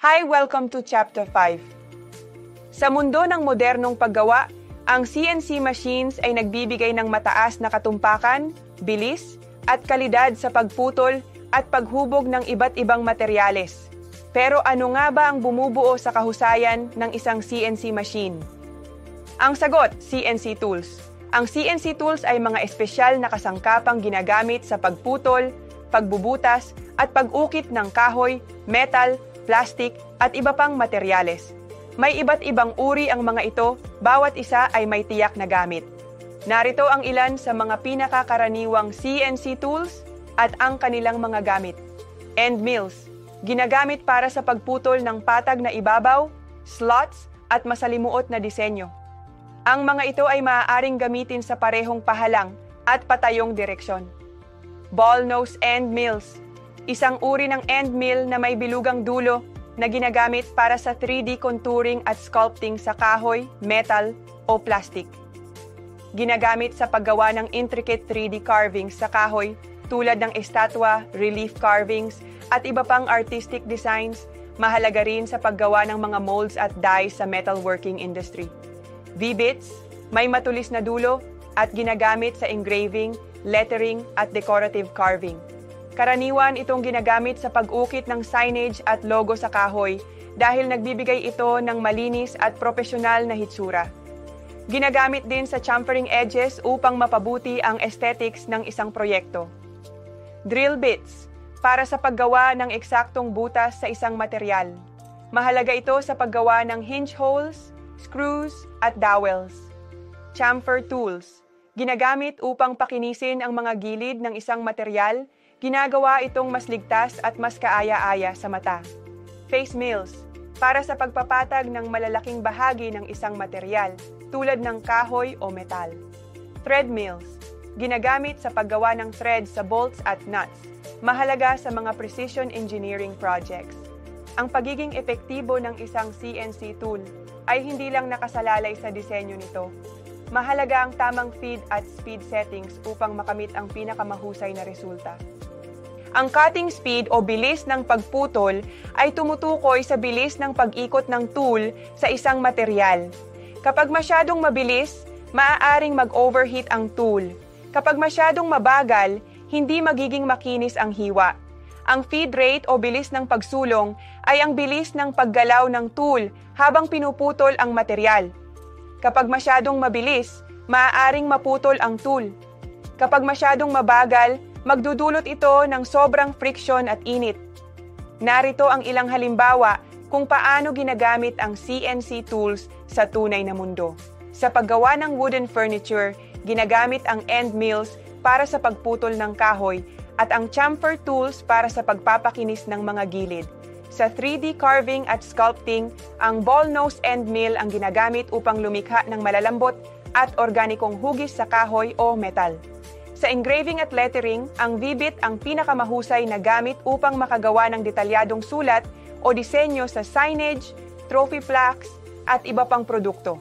Hi, welcome to Chapter 5. Sa mundo ng modernong paggawa, ang CNC machines ay nagbibigay ng mataas na katumpakan, bilis, at kalidad sa pagputol at paghubog ng iba't ibang materyales. Pero ano nga ba ang bumubuo sa kahusayan ng isang CNC machine? Ang sagot, CNC tools. Ang CNC tools ay mga espesyal na kasangkapang ginagamit sa pagputol, pagbubutas, at pag-ukit ng kahoy, metal, plastic, at iba pang materyales. May iba't ibang uri ang mga ito, bawat isa ay may tiyak na gamit. Narito ang ilan sa mga pinakakaraniwang CNC tools at ang kanilang mga gamit. End mills, ginagamit para sa pagputol ng patag na ibabaw, slots, at masalimuot na disenyo. Ang mga ito ay maaaring gamitin sa parehong pahalang at patayong direksyon. Ball nose end mills, isang uri ng end mill na may bilugang dulo na ginagamit para sa 3D contouring at sculpting sa kahoy, metal, o plastic. Ginagamit sa paggawa ng intricate 3D carvings sa kahoy tulad ng estatwa, relief carvings, at iba pang artistic designs, mahalaga rin sa paggawa ng mga molds at dies sa metalworking industry. V-bits, may matulis na dulo at ginagamit sa engraving, lettering, at decorative carving. Karaniwan itong ginagamit sa pag-ukit ng signage at logo sa kahoy dahil nagbibigay ito ng malinis at propesyonal na hitsura. Ginagamit din sa chamfering edges upang mapabuti ang aesthetics ng isang proyekto. Drill bits, para sa paggawa ng eksaktong butas sa isang material. Mahalaga ito sa paggawa ng hinge holes, screws, at dowels. Chamfer tools, ginagamit upang pakinisin ang mga gilid ng isang material. Ginagawa itong mas ligtas at mas kaaya-aya sa mata. Face mills, para sa pagpapatag ng malalaking bahagi ng isang material, tulad ng kahoy o metal. Thread mills, ginagamit sa paggawa ng threads sa bolts at nuts, mahalaga sa mga precision engineering projects. Ang pagiging epektibo ng isang CNC tool ay hindi lang nakasalalay sa disenyo nito. Mahalaga ang tamang feed at speed settings upang makamit ang pinakamahusay na resulta. Ang cutting speed o bilis ng pagputol ay tumutukoy sa bilis ng pag-ikot ng tool sa isang material. Kapag masyadong mabilis, maaaring mag-overheat ang tool. Kapag masyadong mabagal, hindi magiging makinis ang hiwa. Ang feed rate o bilis ng pagsulong ay ang bilis ng paggalaw ng tool habang pinuputol ang material. Kapag masyadong mabilis, maaaring maputol ang tool. Kapag masyadong mabagal, magdudulot ito ng sobrang friction at init. Narito ang ilang halimbawa kung paano ginagamit ang CNC tools sa tunay na mundo. Sa paggawa ng wooden furniture, ginagamit ang end mills para sa pagputol ng kahoy at ang chamfer tools para sa pagpapakinis ng mga gilid. Sa 3D carving at sculpting, ang ball nose end mill ang ginagamit upang lumikha ng malalambot at organikong hugis sa kahoy o metal. Sa engraving at lettering, ang V-bit ang pinakamahusay na gamit upang makagawa ng detalyadong sulat o disenyo sa signage, trophy plaques, at iba pang produkto.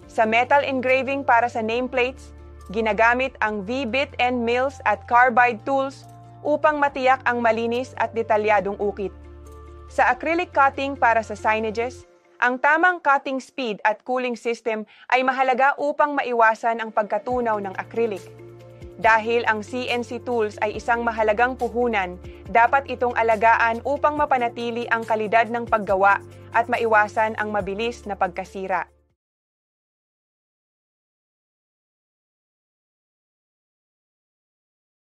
Sa metal engraving para sa nameplates, ginagamit ang V-bit end mills at carbide tools upang matiyak ang malinis at detalyadong ukit. Sa acrylic cutting para sa signages, ang tamang cutting speed at cooling system ay mahalaga upang maiwasan ang pagkatunaw ng acrylic. Dahil ang CNC tools ay isang mahalagang puhunan, dapat itong alagaan upang mapanatili ang kalidad ng paggawa at maiwasan ang mabilis na pagkasira.